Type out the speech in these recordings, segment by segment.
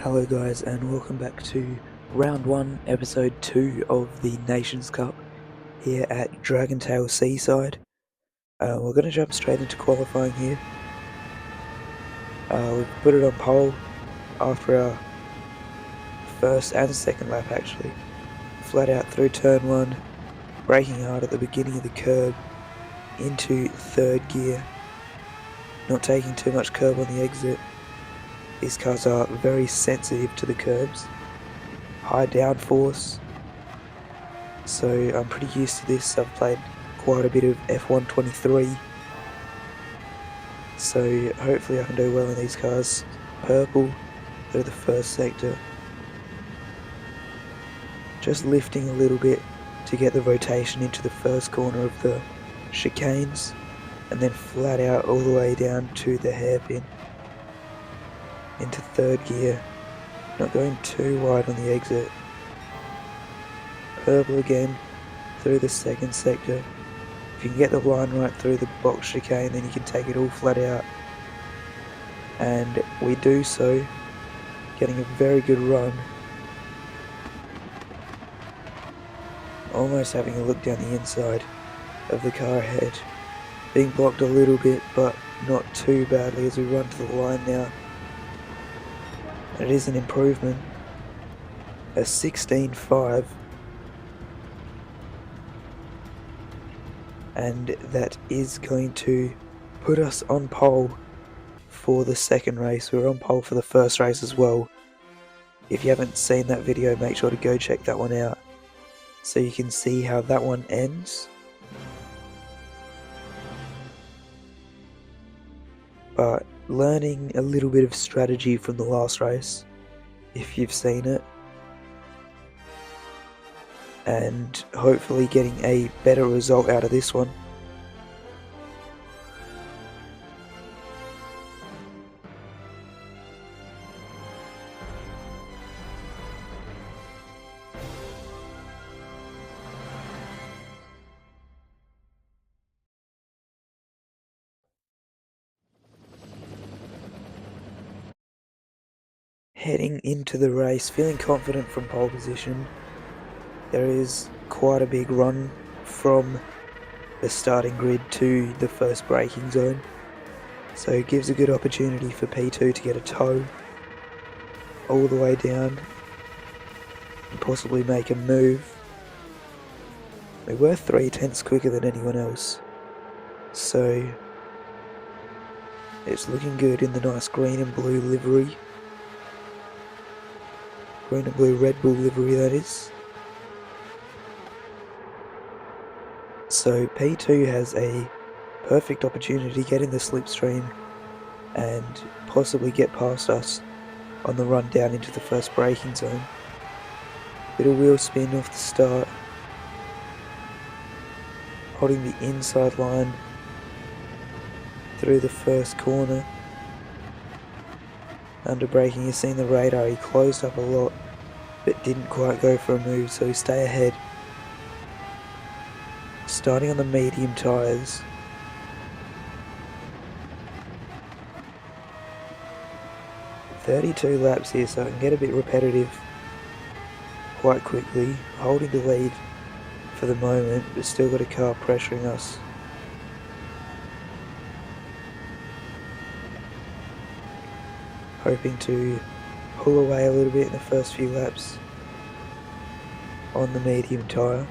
Hello guys and welcome back to round 1 episode 2 of the Nations Cup here at Dragontail Seaside. We're going to jump straight into qualifying here. We've put it on pole after our first and second lap actually. Flat out through turn 1, braking hard at the beginning of the curb into third gear. Not taking too much curb on the exit. These cars are very sensitive to the curbs. High downforce. So I'm pretty used to this. I've played quite a bit of F1 23. So hopefully I can do well in these cars. Purple through the first sector. Just lifting a little bit to get the rotation into the first corner of the chicanes. And then flat out all the way down to the hairpin. Into third gear. Not going too wide on the exit. Purple again through the second sector. If you can get the line right through the box chicane, then you can take it all flat out. And we do so, getting a very good run. Almost having a look down the inside of the car ahead. Being blocked a little bit, but not too badly as we run to the line now. And it is an improvement. A 16.5. And that is going to put us on pole for the second race. We were on pole for the first race as well. If you haven't seen that video, make sure to go check that one out so you can see how that one ends. But learning a little bit of strategy from the last race, if you've seen it, and hopefully getting a better result out of this one. Heading into the race, feeling confident from pole position. There is quite a big run from the starting grid to the first braking zone, so it gives a good opportunity for P2 to get a tow all the way down and possibly make a move. We were 3/10 quicker than anyone else, so it's looking good in the nice green and blue livery. Green and blue Red Bull livery, that is. So P2 has a perfect opportunity to get in the slipstream and possibly get past us on the run down into the first braking zone. Bit of wheel spin off the start. Holding the inside line through the first corner. Under braking, you've seen the radar, he closed up a lot but didn't quite go for a move, so we stay ahead. Starting on the medium tyres. "32 laps here, so I can get a bit repetitive quite quickly. Holding the lead for the moment, but still got a car pressuring us. Hoping to pull away a little bit in the first few laps on the medium tyre.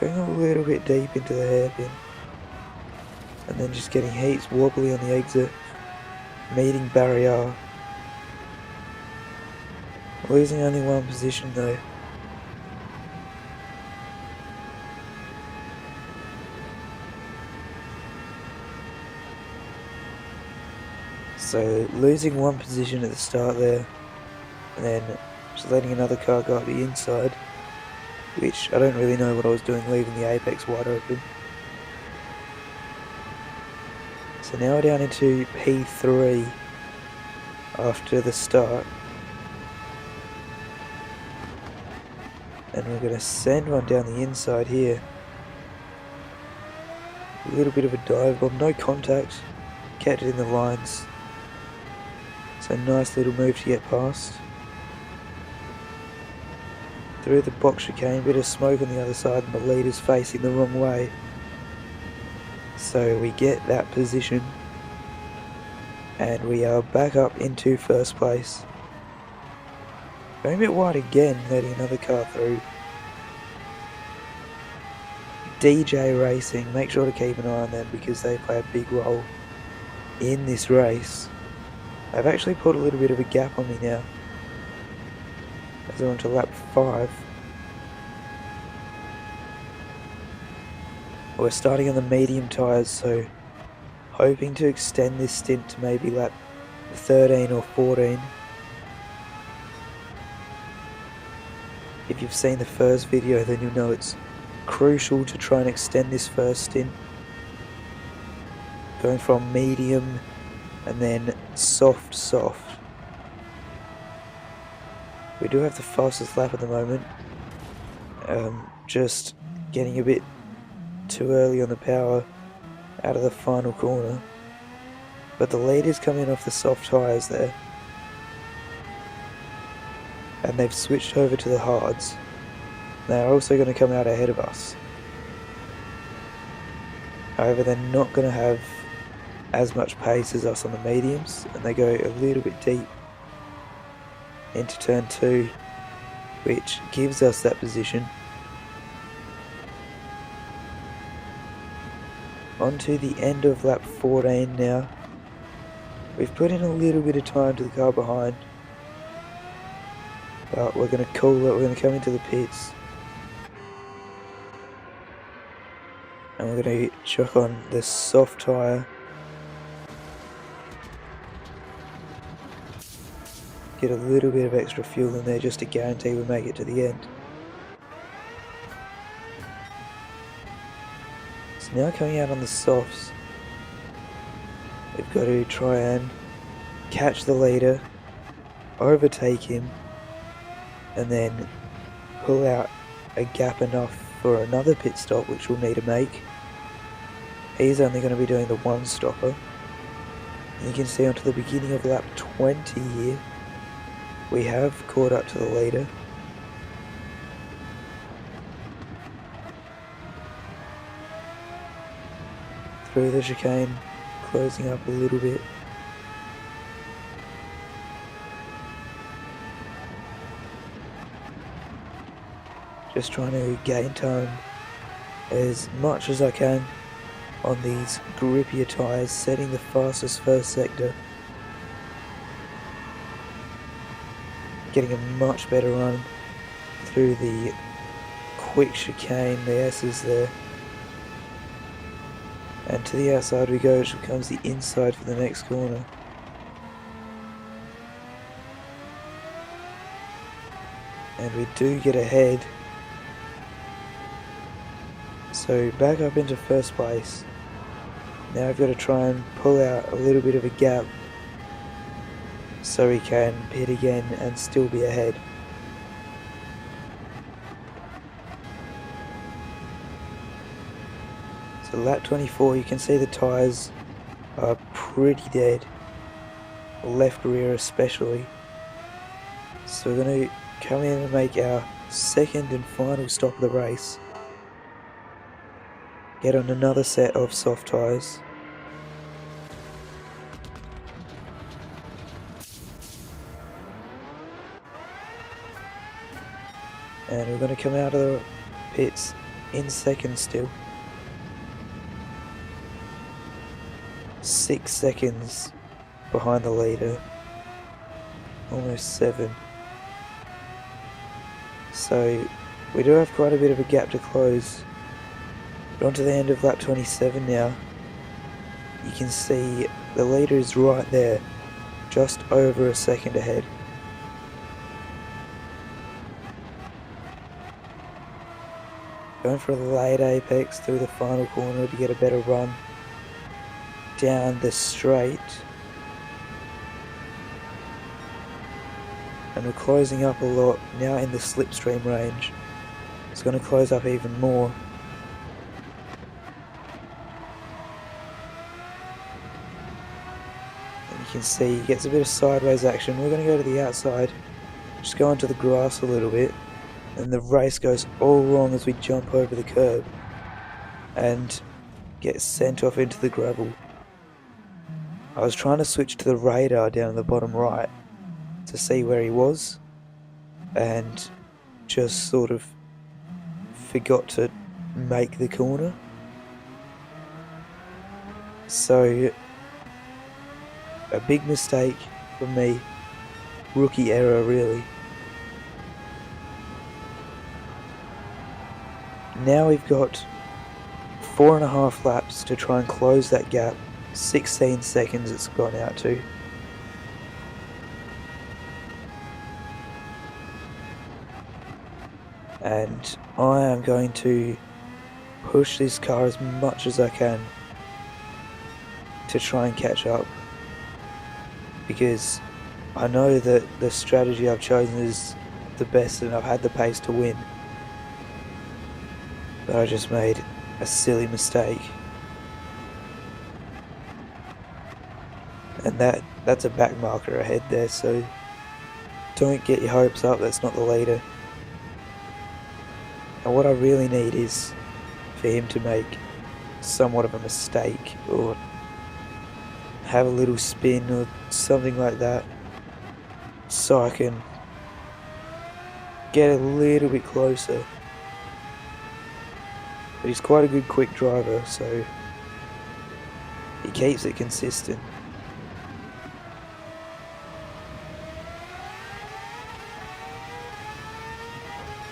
Going a little bit deep into the hairpin. And then just getting heaps wobbly on the exit. Meeting barrier. Losing only one position though. So losing one position at the start there, and then just letting another car go up the inside, which I don't really know what I was doing leaving the apex wide open. So now we're down into P3 after the start. And we're going to send one down the inside here. A little bit of a dive bomb, no contact, kept it in the lines. So nice little move to get past. Through the box chicane, bit of smoke on the other side and the leader's facing the wrong way. So we get that position and we are back up into first place. Going a bit wide again, letting another car through. DJ Racing, make sure to keep an eye on them because they play a big role in this race. They've actually put a little bit of a gap on me now as they're on to lap 5. We're starting on the medium tyres, so hoping to extend this stint to maybe lap 13 or 14. If you've seen the first video, then you'll know it's crucial to try and extend this first stint. Going from medium and then soft. We do have the fastest lap at the moment. Just getting a bit too early on the power out of the final corner. But the leader's coming off the soft tyres there. And they've switched over to the hards. They're also going to come out ahead of us. However, they're not going to have as much pace as us on the mediums, and they go a little bit deep into turn 2, which gives us that position. On to the end of lap 14 now. We've put in a little bit of time to the car behind, but we're going to call it. We're going to come into the pits and we're going to chuck on the soft tyre. Get a little bit of extra fuel in there just to guarantee we make it to the end. So now coming out on the softs, we've got to try and catch the leader, overtake him, and then pull out a gap enough for another pit stop, which we'll need to make. He's only going to be doing the one stopper. And you can see onto the beginning of lap 20 here, we have caught up to the leader. Through the chicane, closing up a little bit. Just trying to gain time as much as I can on these grippier tyres, setting the fastest first sector. Getting a much better run through the quick chicane, the S's there. And to the outside we go, which becomes the inside for the next corner. And we do get ahead. So back up into first place. Now I've got to try and pull out a little bit of a gap so we can pit again and still be ahead. So lap 24, you can see the tyres are pretty dead, left rear especially. So we're going to come in and make our second and final stop of the race. Get on another set of soft tyres. And we're going to come out of the pits in second still. 6 seconds behind the leader. Almost 7. So we do have quite a bit of a gap to close. We're on to the end of lap 27 now. You can see the leader is right there, just over a second ahead. Going for a late apex through the final corner to get a better run down the straight. And we're closing up a lot now in the slipstream range. It's going to close up even more. And you can can see, he gets a bit of sideways action. We're going to go to the outside, just go onto the grass a little bit, and the race goes all wrong as we jump over the curb and get sent off into the gravel. I was trying to switch to the radar down in the bottom right to see where he was, and just sort of forgot to make the corner. So, a big mistake for me. Rookie error, really. Now we've got 4.5 laps to try and close that gap. 16 seconds it's gone out to. And I am going to push this car as much as I can to try and catch up, because I know that the strategy I've chosen is the best and I've had the pace to win, but I just made a silly mistake. And that's a back marker ahead there, so don't get your hopes up, that's not the leader. And what I really need is for him to make somewhat of a mistake, or have a little spin or something like that, so I can get a little bit closer. But he's quite a good quick driver, so he keeps it consistent.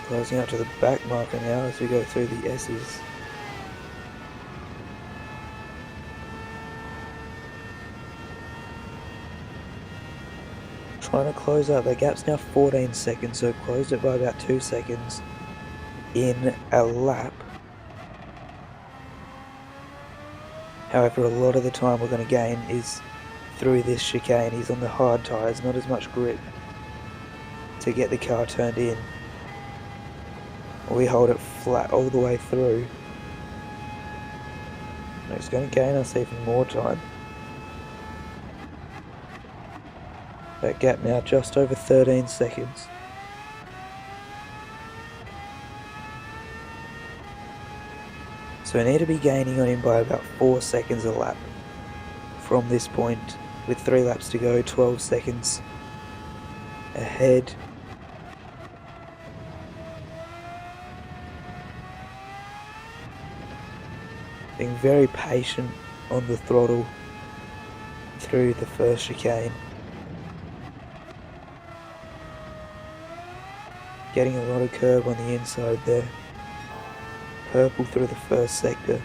Closing out to the back marker now as we go through the S's. Trying to close out, the gap's now 14 seconds, so closed it by about 2 seconds in a lap. However, a lot of the time we're going to gain is through this chicane. He's on the hard tyres, not as much grip to get the car turned in. We hold it flat all the way through. And it's going to gain us even more time. That gap now just over 13 seconds. So we need to be gaining on him by about 4 seconds a lap from this point. With 3 laps to go, 12 seconds ahead. Being very patient on the throttle through the first chicane. Getting a lot of curb on the inside there. Purple through the first sector.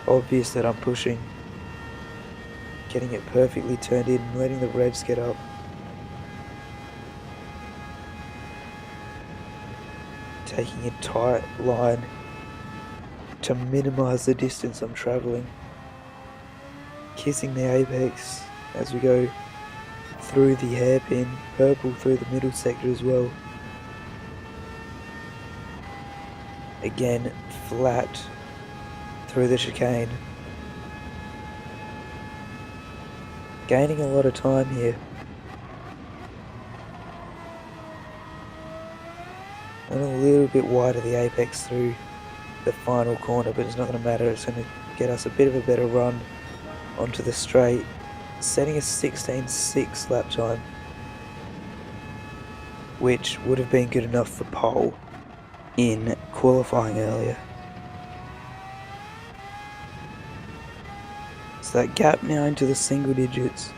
Obvious that I'm pushing. Getting it perfectly turned in, letting the revs get up. Taking a tight line to minimise the distance I'm travelling. Kissing the apex as we go through the hairpin. Purple through the middle sector as well. Again, flat through the chicane. Gaining a lot of time here. Went a little bit wide of the apex through the final corner, but it's not going to matter. It's going to get us a bit of a better run onto the straight, setting a 16.6 lap time, which would have been good enough for pole in qualifying earlier. So that gap now into the single digits.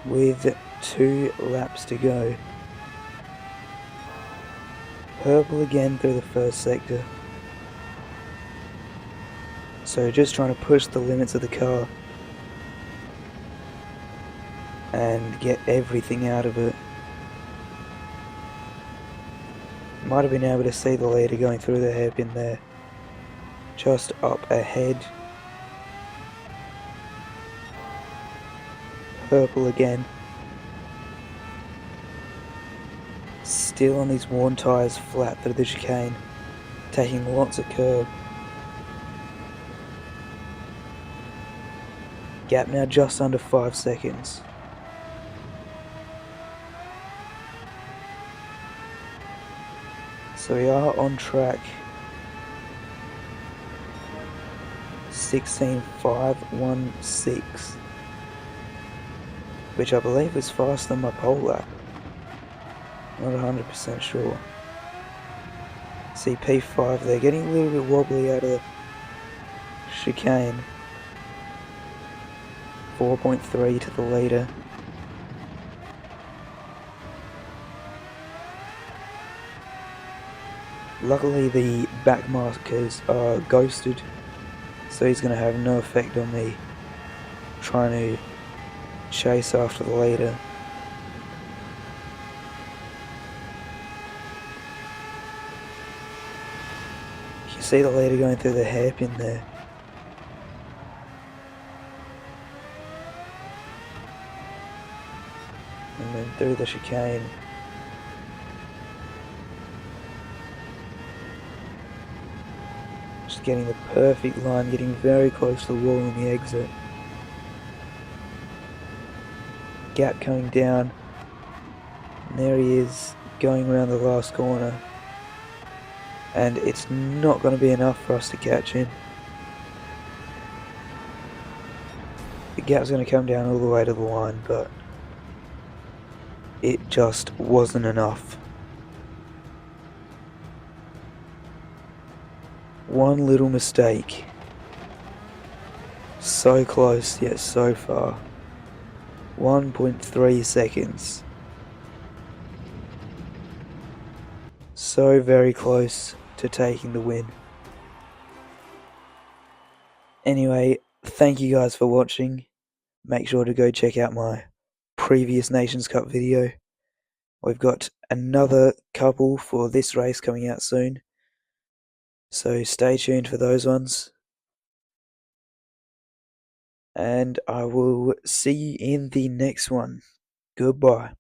With 2 laps to go. Purple again through the first sector. So just trying to push the limits of the car and get everything out of it. Might have been able to see the leader going through the hairpin there. Just up ahead. Purple again. Still on these worn tyres, flat through the chicane, taking lots of curb. Gap now just under 5 seconds. So we are on track. 16.516, which I believe is faster than my pole lap. Not 100% sure. See P5 there, getting a little bit wobbly out of the chicane. 4.3 to the leader. Luckily the back markers are ghosted, so he's going to have no effect on me trying to chase after the leader. You can see the leader going through the hairpin there. And then through the chicane. Just getting the perfect line, getting very close to the wall in the exit. Gap coming down. And there he is, going around the last corner. And it's not going to be enough for us to catch him. The gap's going to come down all the way to the line, but it just wasn't enough. One little mistake. So close, yet so far. 1.3 seconds. So very close to taking the win. Anyway, thank you guys for watching. Make sure to go check out my previous Nations Cup video. We've got another couple for this race coming out soon, so stay tuned for those ones. And I will see you in the next one. Goodbye.